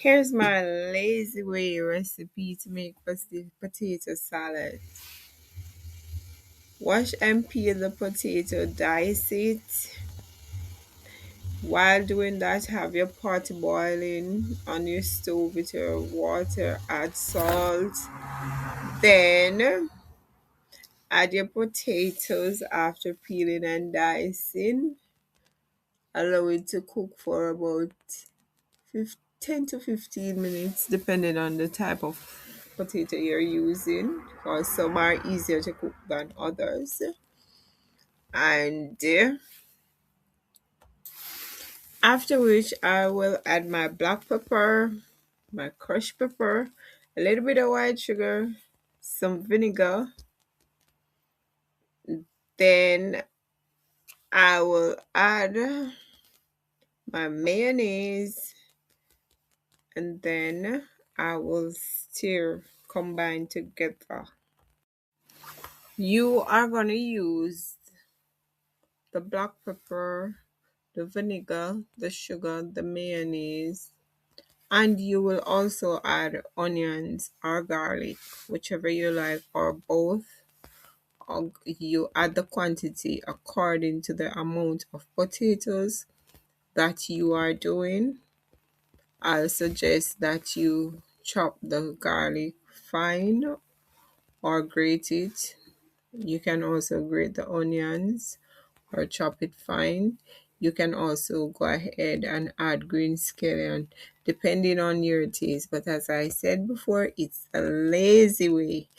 Here's my lazy way recipe to make potato salad. Wash and peel the potato, dice it. While doing that, have your pot boiling on your stove with your water, add salt, then add your potatoes after peeling and dicing. Allow it to cook for about 10 to 15 minutes, depending on the type of potato you're using, because some are easier to cook than others. And after which, I will add my black pepper, my crushed pepper, a little bit of white sugar, some vinegar. Then I will add my mayonnaise, and then I will stir, combine together. You are going to use the black pepper, the vinegar, the sugar, the mayonnaise, and you will also add onions or garlic, whichever you like, or both. Or you add the quantity according to the amount of potatoes that you are doing. I'll suggest that you chop the garlic fine or grate it. You can also grate the onions or chop it fine. You can also go ahead and add green scallion depending on your taste. But as I said before, it's a lazy way